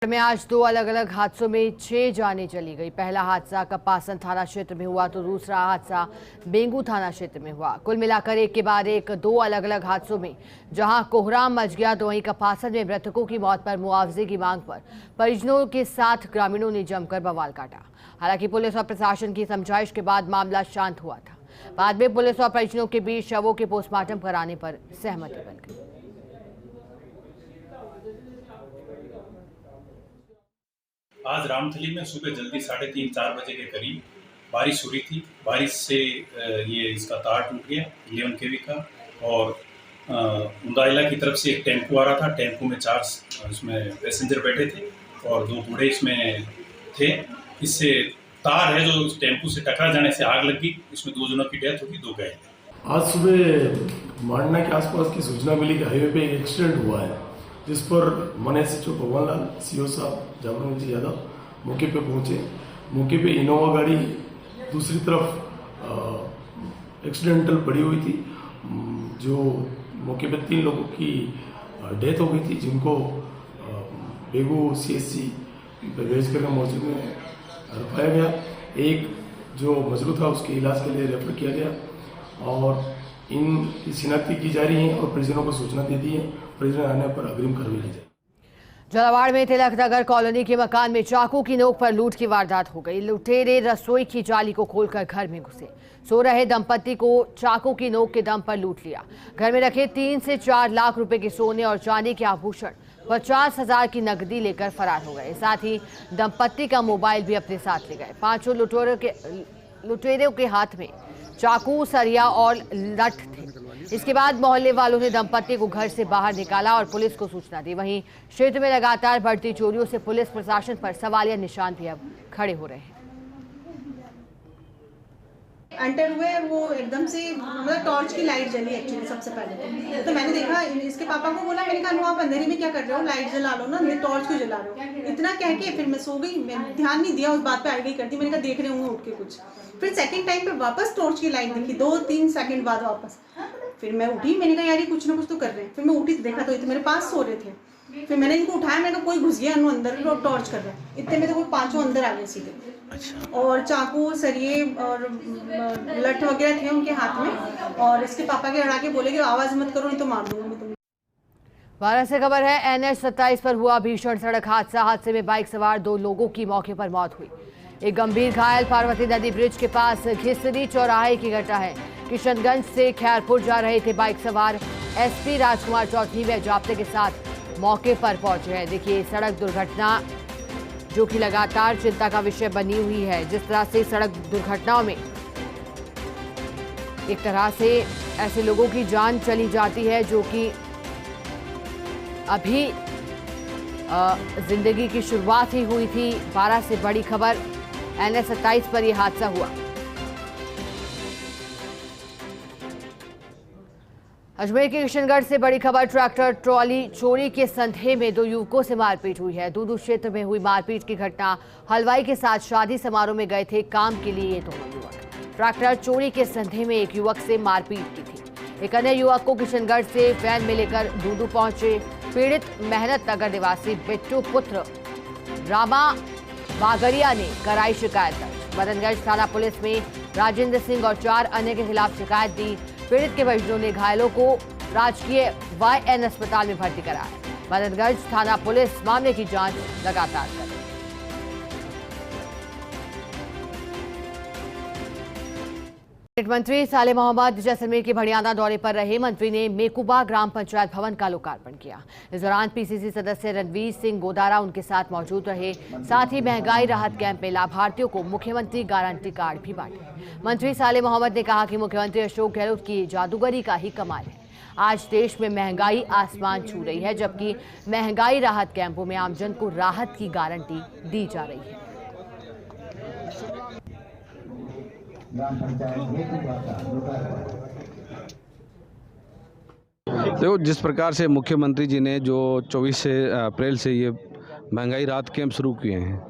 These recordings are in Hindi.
में आज दो अलग अलग हादसों में 6 जानें चली गई। पहला हादसा कपासन थाना क्षेत्र में हुआ तो दूसरा हादसा बेंगू थाना क्षेत्र में हुआ। कुल मिलाकर एक के बाद एक दो अलग अलग हादसों में जहां कोहराम मच गया तो वहीं कपासन में मृतकों की मौत पर मुआवजे की मांग पर परिजनों के साथ ग्रामीणों ने जमकर बवाल काटा। हालांकि पुलिस और प्रशासन की समझाइश के बाद मामला शांत हुआ था। बाद में पुलिस और परिजनों के बीच शवों के पोस्टमार्टम कराने पर सहमति बन गई। आज रामथली में सुबह जल्दी 3:30-4 बजे के करीब बारिश हो रही थी। बारिश से ये इसका तार टूट गया 11 kV का और उंदाइला की तरफ से एक टेम्पो आ रहा था। टेम्पो में 4 इसमें पैसेंजर बैठे थे और 2 बूढ़े इसमें थे। इससे तार है जो टेम्पो से टकरा जाने से आग लग गई। इसमें 2 जनों की डेथ होगी, 2 घायल। आज सुबह मांडना के आसपास की सूचना मिली कि हाईवे पे एक एक्सीडेंट हुआ है, जिस पर मन एसएचओ भगवानलाल सीओ साहब जागरण जी यादव मौके पे पहुंचे। मौके पे इनोवा गाड़ी दूसरी तरफ एक्सीडेंटल पड़ी हुई थी, जो मौके पे 3 लोगों की डेथ हो गई थी, जिनको बेगू सीएससी भेज कर मौजूद में रखाया गया। एक जो मजरूह था उसके इलाज के लिए रेफर किया गया और इनकी शिनाख्ती की जा रही है और परिजनों को सूचना दे दी है। परिजन आने पर अग्रिम कार्रवाई की जाएगी। झालावाड़ में तिलक नगर कॉलोनी के मकान में चाकू की नोक पर लूट की वारदात हो गई। लुटेरे रसोई की जाली को खोलकर घर में घुसे। सो रहे दंपति को चाकू की नोक के दम पर लूट लिया। घर में रखे 3 से 4 लाख रुपए के सोने और चांदी के आभूषण, 50,000 की नकदी लेकर फरार हो गए। साथ ही दंपति का मोबाइल भी अपने साथ ले गए। 5 लुटेरों के हाथ में चाकू, सरिया और लठ थे। इसके बाद मोहल्ले वालों ने दंपति को घर से बाहर निकाला और पुलिस को सूचना दी। वहीं क्षेत्र में लगातार बढ़ती चोरियों से पुलिस प्रशासन पर सवालिया निशान भी अब खड़े हो रहे हैं। एंटर हुए और वो एकदम से मतलब टॉर्च की लाइट जली एक्चुअली सबसे पहले तो मैंने देखा। इसके पापा को बोला, मैंने कहा आप अंधेरे में क्या कर रहे हो, लाइट जला लो ना, टॉर्च क्यों जला रहे हो। इतना कह के फिर मैं सो गई, मैं ध्यान नहीं दिया उस बात पे, आगे कर दी। मैंने कहा देख रहे होंगे उठ के कुछ। फिर सेकंड टाइम पे वापस टॉर्च की लाइट दिखी 2-3 सेकंड बाद वापस। फिर मैं उठी, मैंने कहा यार ये कुछ ना कुछ तो कर रहे हैं। फिर मैं उठी तो देखा तो ये मेरे पास सो रहे थे। फिर मैंने इनको उठाया, मैंने कहा कोई घुस गया अंदर टॉर्च कर रहा है। इतने में तो कोई 5 अंदर आ गए सीधे। अच्छा। और चाकू, सरिये और लठ वगैरह थे उनके हाथ में और इसके पापा के अड़ा के बोले कि आवाज मत करो नहीं तो मार दूंगा मैं तुम्हें। बारह से खबर है। NH 27 पर हुआ भीषण सड़क हादसा। हादसे में बाइक सवार 2 लोगों की मौके पर मौत हुई। एक गंभीर घायल पार्वती नदी ब्रिज के पास घिसरी चौराहे की घटना है। किशनगंज से खैरपुर जा रहे थे बाइक सवार। SP राजकुमार चौधरी में जाप्ते के साथ मौके पर पहुंचे हैं। देखिए सड़क दुर्घटना जो कि लगातार चिंता का विषय बनी हुई है। जिस तरह से सड़क दुर्घटनाओं में एक तरह से ऐसे लोगों की जान चली जाती है जो कि अभी जिंदगी की शुरुआत ही हुई थी। 12 से बड़ी खबर, NH 27 पर यह हादसा हुआ। अजमेर के किशनगढ़ से बड़ी खबर, ट्रैक्टर ट्रॉली चोरी के संदेह में 2 युवकों से मारपीट हुई है। दूदू क्षेत्र में हुई मारपीट की घटना। हलवाई के साथ शादी समारोह में गए थे काम के लिए ये दोनों युवक। ट्रैक्टर चोरी के संदेह में एक युवक से मारपीट की थी। एक अन्य युवक को किशनगढ़ से वैन में लेकर दूदू पहुंचे। पीड़ित मेहनत नगर निवासी बिट्टू पुत्र रामा बागरिया ने कराई शिकायत दर्ज। मदनगंज थाना पुलिस में राजेंद्र सिंह और 4 अन्य के खिलाफ शिकायत दी। पीड़ित के परिजनों ने घायलों को राजकीय YN अस्पताल में भर्ती कराया। मदनगंज थाना पुलिस मामले की जांच लगातार कर रही है। मंत्री साले मोहम्मद जैसलमेर के भड़ियाना दौरे पर रहे। मंत्री ने मेकुबा ग्राम पंचायत भवन का लोकार्पण किया। इस दौरान PCC सदस्य रणवीर सिंह गोदारा उनके साथ मौजूद रहे। साथ ही महंगाई राहत कैंप में लाभार्थियों को मुख्यमंत्री गारंटी कार्ड भी बांटे। मंत्री साले मोहम्मद ने कहा कि मुख्यमंत्री अशोक गहलोत की जादूगरी का ही कमाल है। आज देश में महंगाई आसमान छू रही है, जबकि महंगाई राहत कैंपों में आमजन को राहत की गारंटी दी जा रही है। देखो, जिस प्रकार से मुख्यमंत्री जी ने जो 24 अप्रैल से ये महंगाई राहत कैंप शुरू किए हैं,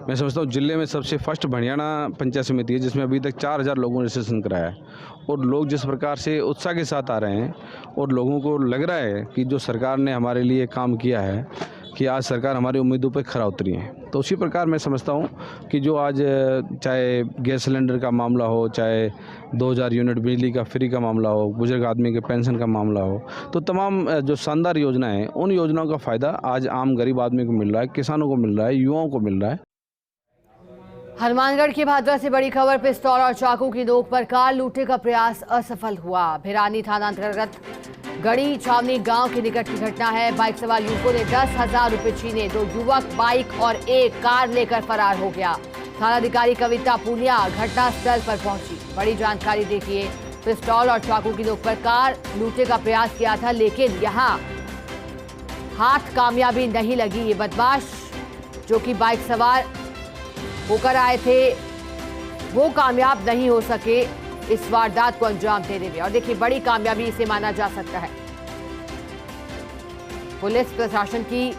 मैं समझता हूँ जिले में सबसे फर्स्ट भड़ियाना पंचायत समिति है जिसमें अभी तक 4000 लोगों ने रजिस्ट्रेशन कराया है। और लोग जिस प्रकार से उत्साह के साथ आ रहे हैं और लोगों को लग रहा है कि जो सरकार ने हमारे लिए काम किया है कि आज सरकार हमारी उम्मीदों पर खरा उतरी है। तो उसी प्रकार मैं समझता हूँ कि जो आज चाहे गैस सिलेंडर का मामला हो, चाहे 2000 यूनिट बिजली का फ्री का मामला हो, बुजुर्ग आदमी के पेंशन का मामला हो, तो तमाम जो शानदार योजनाएं हैं, उन योजनाओं का फ़ायदा आज आम गरीब आदमी को मिल रहा है, किसानों को मिल रहा है, युवाओं को मिल रहा है। हनुमानगढ़ की भादरा से बड़ी खबर, पिस्तौल और चाकू की नोक पर कार लूटने का प्रयास असफल हुआ। भिरानी थाना अंतर्गत गड़ी छावनी गांव के निकट की घटना है। बाइक सवार युवकों ने 10,000 रुपए छीने, 2 युवक बाइक और एक कार लेकर फरार हो गया। थानाधिकारी कविता पुनिया घटनास्थल पर पहुंची। बड़ी जानकारी देखिए। पिस्तौल और चाकू की नोक पर कार लूटने का प्रयास किया था, लेकिन यहाँ हाथ कामयाबी नहीं लगी। ये बदमाश जो कि बाइक सवार होकर आए थे, वो कामयाब नहीं हो सके इस वारदात को अंजाम देने में। और देखिए, बड़ी कामयाबी इसे माना जा सकता है। पुलिस प्रशासन की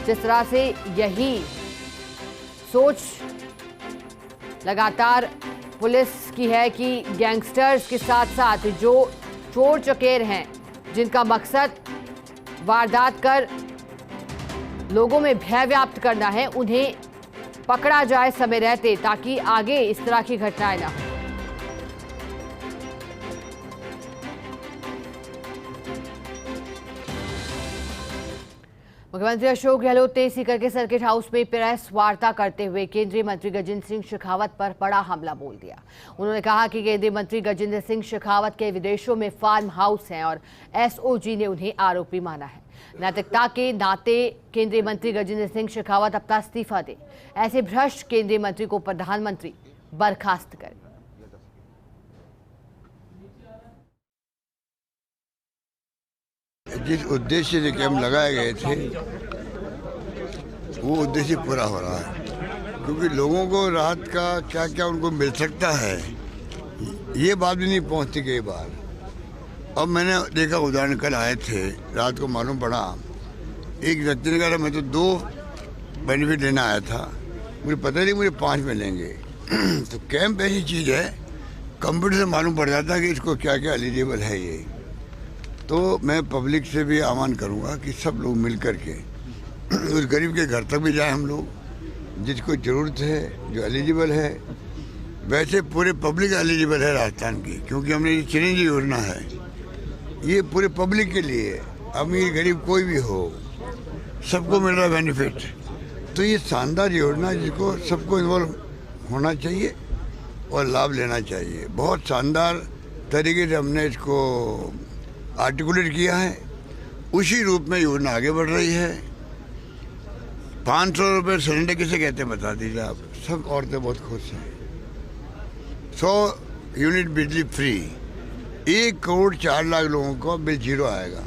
जिस तरह से यही सोच लगातार पुलिस की है कि गैंगस्टर्स के साथ साथ जो चोर चकेर हैं, जिनका मकसद वारदात कर लोगों में भय व्याप्त करना है, उन्हें पकड़ा जाए समय रहते, ताकि आगे इस तरह की घटनाएं न हो। मुख्यमंत्री अशोक गहलोत ने सीकर के सर्किट हाउस में प्रेस वार्ता करते हुए केंद्रीय मंत्री गजेंद्र सिंह शेखावत पर बड़ा हमला बोल दिया। उन्होंने कहा कि केंद्रीय मंत्री गजेंद्र सिंह शेखावत के विदेशों में फार्म हाउस हैं और एसओजी ने उन्हें आरोपी माना है। नैतिकता के नाते केंद्रीय मंत्री गजेंद्र सिंह शेखावत अपना इस्तीफा दे। ऐसे भ्रष्ट केंद्रीय मंत्री को प्रधानमंत्री बर्खास्त करें। जिस उद्देश्य से कैंप लगाए गए थे, वो उद्देश्य पूरा हो रहा है, क्योंकि लोगों को राहत का क्या क्या उनको मिल सकता है, ये बात भी नहीं पहुंचती कई बार। अब मैंने देखा, उदाहरण कल आए थे, रात को मालूम पड़ा, एक व्यक्ति ने कहा मैं तो 2 बेनिफिट लेना आया था, मुझे पता नहीं मुझे 5 मिलेंगे। तो कैंप ऐसी चीज़ है, कंप्यूटर से मालूम पड़ जाता है कि इसको क्या क्या एलिजिबल है ये। तो मैं पब्लिक से भी आह्वान करूंगा कि सब लोग मिल कर के उस गरीब के घर तक भी जाए हम लोग, जिसको ज़रूरत है, जो एलिजिबल है। वैसे पूरे पब्लिक एलिजिबल है राजस्थान की, क्योंकि हमने ये चिरंजीवी योजना है, ये पूरे पब्लिक के लिए, अमीर गरीब कोई भी हो, सबको मिल रहा है बेनिफिट। तो ये शानदार योजना, जिसको सबको इन्वॉल्व होना चाहिए और लाभ लेना चाहिए। बहुत शानदार तरीके से हमने इसको आर्टिकुलेट किया है, उसी रूप में योजना आगे बढ़ रही है। 500 रुपये सिलेंडर किसे कहते हैं बता दीजिए आप। सब औरतें बहुत खुश हैं। 100 यूनिट बिजली फ्री, 1 करोड़ 4 लाख लोगों को बिल जीरो आएगा।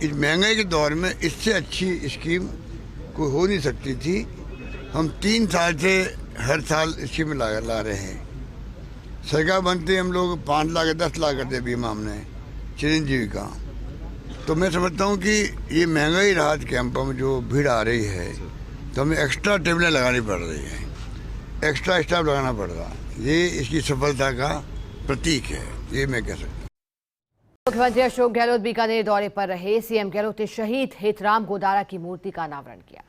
इस महंगाई के दौर में इससे अच्छी स्कीम कोई हो नहीं सकती थी। हम 3 साल से हर साल स्कीम ला रहे हैं। सरकार बनते हम लोग 5 लाख 10 लाख करते बीमा हमने चिरंजीवी का। तो मैं समझता हूँ कि ये महंगाई राहत कैंपों में जो भीड़ आ रही है, तो हमें एक्स्ट्रा टेबलें लगानी पड़ रही है, एक्स्ट्रा स्टाफ लगाना पड़ रहा। ये इसकी सफलता का प्रतीक है, ये मैं कह सकता हूँ। मुख्यमंत्री अशोक गहलोत बीकानेर दौरे पर रहे। सीएम गहलोत ने शहीद हितराम गोदारा की मूर्ति का अनावरण किया।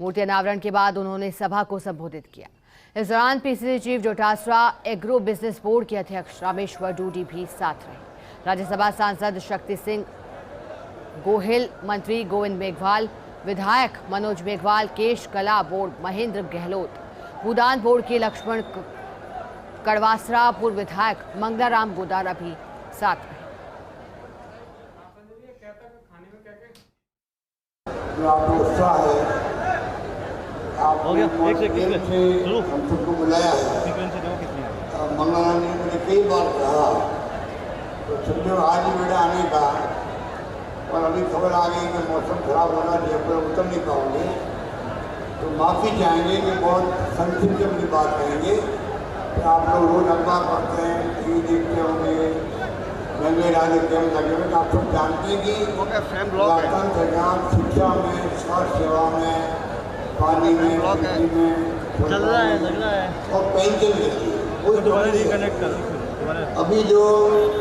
मूर्ति अनावरण के बाद उन्होंने सभा को संबोधित किया। इस दौरान PCC chief Jotasra agro business board के अध्यक्ष रामेश्वर डूडी भी साथ रहे। राज्यसभा सांसद शक्ति सिंह गोहिल, मंत्री गोविंद मेघवाल, विधायक मनोज मेघवाल, केश कला बोर्ड महेंद्र गहलोत, भूदान बोर्ड के लक्ष्मण कड़वासरा, पूर्व विधायक मंगलाराम गोदारा भी साथ रहे। उत्साह है, आपने हम सबको बुलाया है। मंगलाराम ने मुझे कई बार कहा, तो समझो आज ही मेरा आने का, और अभी खबर आ गई कि मौसम खराब होना, जयपुर उतर नहीं पाओगे, तो माफ़ी चाहेंगे कि बहुत संक्षिप्त अपनी बात कहेंगे। कि आप लोग रोज अखबार पढ़ते हैं, टीवी देखते होंगे, महंगे राज्य कैंप लगे हुए, आप सब जानते हैं कि राजस्थान सरकार शिक्षा में, स्वास्थ्य सेवा में, पानी में, बिजली में चल रहा है और पेंशन देती है। अभी जो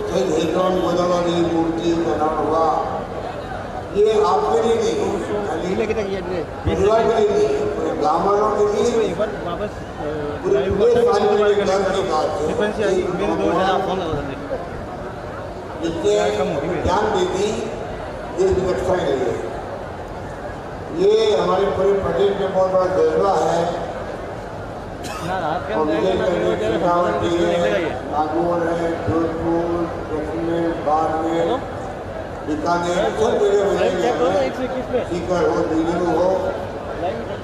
शहीद हितराम गोदारा की मूर्ति का नाम हुआ, ये आपके लिए नहीं, परिवार के लिए, पूरे गाँव वालों के लिए, पूरे देश वालों के लिए गर्व की बात है। जिससे ध्यान देती देश की रक्षा के लिए, ये हमारे पूरे प्रदेश में बहुत बड़ा जज्बा है। और विशेष करके शेखावटी है, नागौर है, जोधपुर, जैसलमेर, बाड़मेर, बीकानेर, सब जगह मिलेंगे हमें, सीकर हो, दिल्ली हो।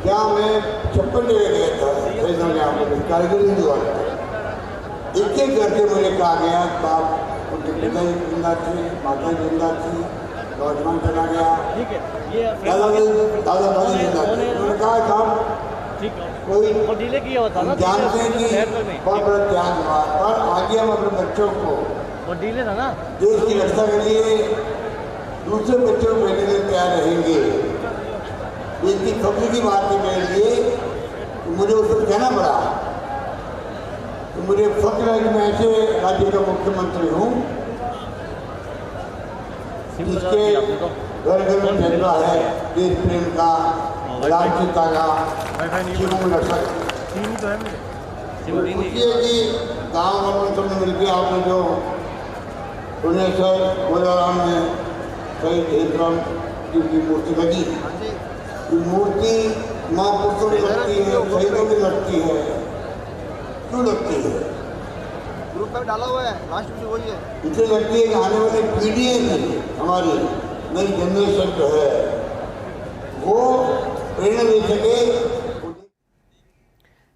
क्या मैं 56 जगह गया था, कारगिल द्वार एक एक करके मुझे कहा गया, बाप उनके पिताजी जिंदा थे, माता जिंदा थी, नौजवान चला गया, दादा दादी जिंदा थे। उन्होंने कहा साहब कोई जानते हैं कि बहुत बड़ा त्याग हुआ, और आगे हम अपने बच्चों को देश की रक्षा के लिए दूसरे बच्चों को भेजने के लिए तैयार रहेंगे। इतनी खबरी की बात है मेरे लिए, तो मुझे उसको कहना पड़ा। तो मुझे फक्र है कि मैं ऐसे राज्य का मुख्यमंत्री हूँ जिसके घर घर में जज्बा है देश प्रेम का, राष्ट्रीयता का, जीवन रक्षा। खुशी है कि गाँव वालों सबने मिलकर आपने जो भुवनेश्वर गोलाराम में शहीद हेतराम जी की मूर्ति लगी, ये मूर्ति महापुरुषों की लगती है, शहीदों की लगती है। क्यों लगती है? ग्रुप में डाला हुआ है, लास्ट में वही है। इसलिए लगती है कि आने वाली पीढ़ियाँ की, हमारी नई जनरेशन जो है वो प्रेरणा दे सके।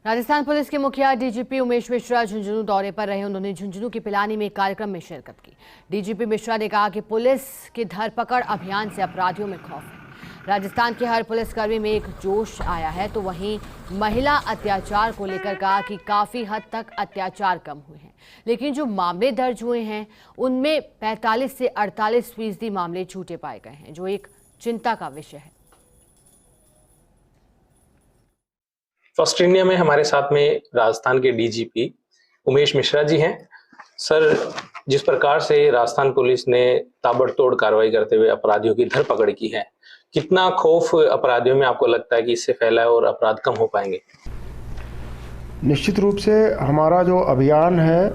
राजस्थान पुलिस के मुखिया डीजीपी उमेश मिश्रा झुंझुनू दौरे पर रहे। उन्होंने झुंझुनू की पिलानी में एक कार्यक्रम में शिरकत की। डीजीपी मिश्रा ने कहा कि पुलिस के धरपकड़ अभियान से अपराधियों में खौफ है। राजस्थान के हर पुलिसकर्मी में एक जोश आया है, तो वहीं महिला अत्याचार को लेकर कहा कि काफ़ी हद तक अत्याचार कम हुए हैं, लेकिन जो मामले दर्ज हुए हैं उनमें 45 से 48% मामले झूठे पाए गए हैं, जो एक चिंता का विषय है। फर्स्ट इंडिया में हमारे साथ में राजस्थान के डीजीपी उमेश मिश्रा जी हैं। सर, जिस प्रकार से राजस्थान पुलिस ने ताबड़तोड़ कार्रवाई करते हुए अपराधियों की धरपकड़ की है, कितना खौफ अपराधियों में आपको लगता है कि इससे फैला है और अपराध कम हो पाएंगे? निश्चित रूप से हमारा जो अभियान है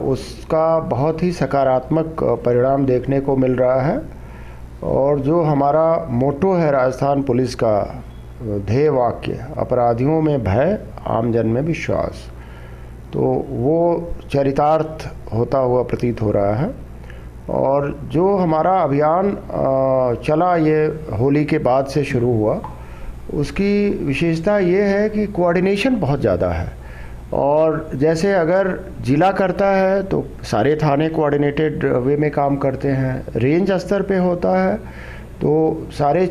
उसका बहुत ही सकारात्मक परिणाम देखने को मिल रहा है। और जो हमारा मोटो है राजस्थान पुलिस का ध्येय वाक्य, अपराधियों में भय, आमजन में विश्वास, तो वो चरितार्थ होता हुआ प्रतीत हो रहा है। और जो हमारा अभियान चला, ये होली के बाद से शुरू हुआ, उसकी विशेषता ये है कि कोऑर्डिनेशन बहुत ज़्यादा है। और जैसे अगर जिला करता है तो सारे थाने कोऑर्डिनेटेड वे में काम करते हैं, रेंज स्तर पे होता है तो सारे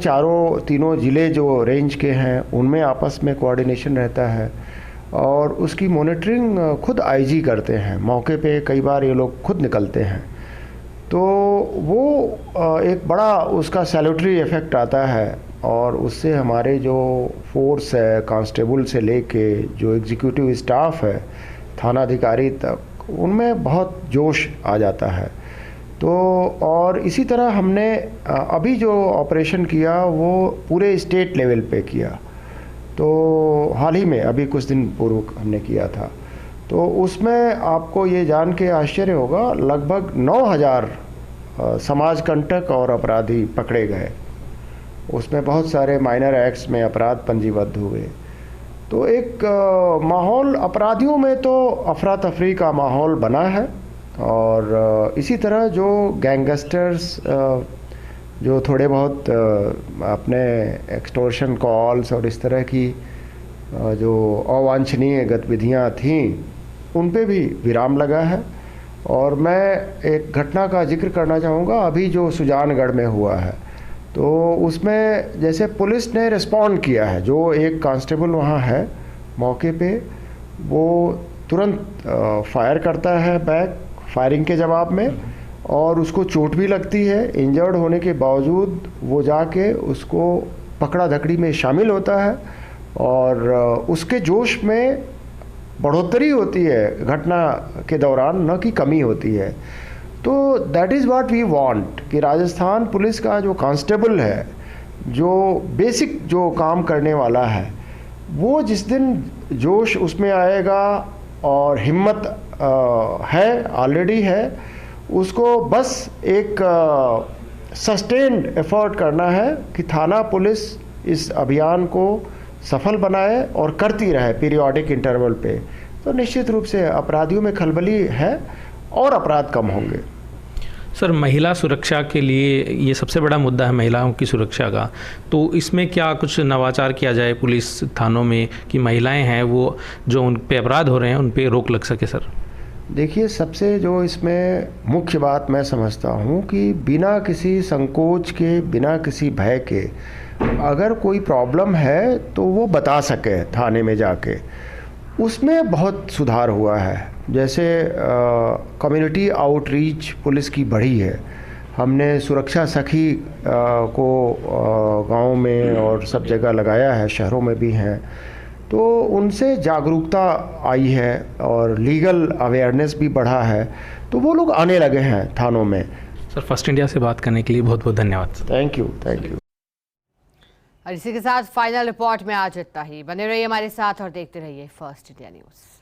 तीनों ज़िले जो रेंज के हैं उनमें आपस में कोऑर्डिनेशन रहता है। और उसकी मॉनिटरिंग खुद आईजी करते हैं, मौके पे कई बार ये लोग खुद निकलते हैं, तो वो एक बड़ा उसका सैल्यूटरी इफ़ेक्ट आता है। और उससे हमारे जो फोर्स है, कांस्टेबल से लेके जो एग्जीक्यूटिव स्टाफ है, थानाधिकारी तक, उनमें बहुत जोश आ जाता है। तो और इसी तरह हमने अभी जो ऑपरेशन किया वो पूरे स्टेट लेवल पे किया, तो हाल ही में अभी कुछ दिन पूर्व हमने किया था। तो उसमें आपको ये जान के आश्चर्य होगा, लगभग 9000 समाज कंटक और अपराधी पकड़े गए। उसमें बहुत सारे माइनर एक्ट्स में अपराध पंजीबद्ध हुए। तो एक माहौल अपराधियों में तो अफरा तफरी का माहौल बना है। और इसी तरह जो गैंगस्टर्स जो थोड़े बहुत अपने एक्सटॉर्शन कॉल्स और इस तरह की जो अवांछनीय गतिविधियां थीं, उन पे भी विराम लगा है। और मैं एक घटना का जिक्र करना चाहूँगा, अभी जो सुजानगढ़ में हुआ है, तो उसमें जैसे पुलिस ने रिस्पॉन्ड किया है, जो एक कांस्टेबल वहाँ है मौके पे, वो तुरंत फायर करता है बैक फायरिंग के जवाब में, और उसको चोट भी लगती है। इंजर्ड होने के बावजूद वो जाके उसको पकड़ा धकड़ी में शामिल होता है और उसके जोश में बढ़ोतरी होती है घटना के दौरान, न कि कमी होती है। तो that is what we want कि राजस्थान पुलिस का जो कांस्टेबल है जो बेसिक जो काम करने वाला है, वो जिस दिन जोश उसमें आएगा और हिम्मत है, ऑलरेडी है, उसको बस एक सस्टेन्ड एफर्ट करना है कि थाना पुलिस इस अभियान को सफल बनाए और करती रहे पीरियोडिक इंटरवल पे, तो निश्चित रूप से अपराधियों में खलबली है और अपराध कम होंगे। सर, महिला सुरक्षा के लिए ये सबसे बड़ा मुद्दा है, महिलाओं की सुरक्षा का, तो इसमें क्या कुछ नवाचार किया जाए पुलिस थानों में कि महिलाएं हैं वो जो उन पे अपराध हो रहे हैं उन पे रोक लग सके? सर देखिए, सबसे जो इसमें मुख्य बात मैं समझता हूँ कि बिना किसी संकोच के, बिना किसी भय के, अगर कोई प्रॉब्लम है तो वो बता सके थाने में जाके, उसमें बहुत सुधार हुआ है। जैसे कम्युनिटी आउटरीच पुलिस की बढ़ी है, हमने सुरक्षा सखी को गांव में और सब जगह लगाया है, शहरों में भी हैं, तो उनसे जागरूकता आई है और लीगल अवेयरनेस भी बढ़ा है, तो वो लोग आने लगे हैं थानों में। सर, फर्स्ट इंडिया से बात करने के लिए बहुत बहुत धन्यवाद। Thank you, thank you. और इसी के साथ फाइनल रिपोर्ट में आज इतना ही। बने रहिए हमारे साथ और देखते रहिए फर्स्ट इंडिया न्यूज़।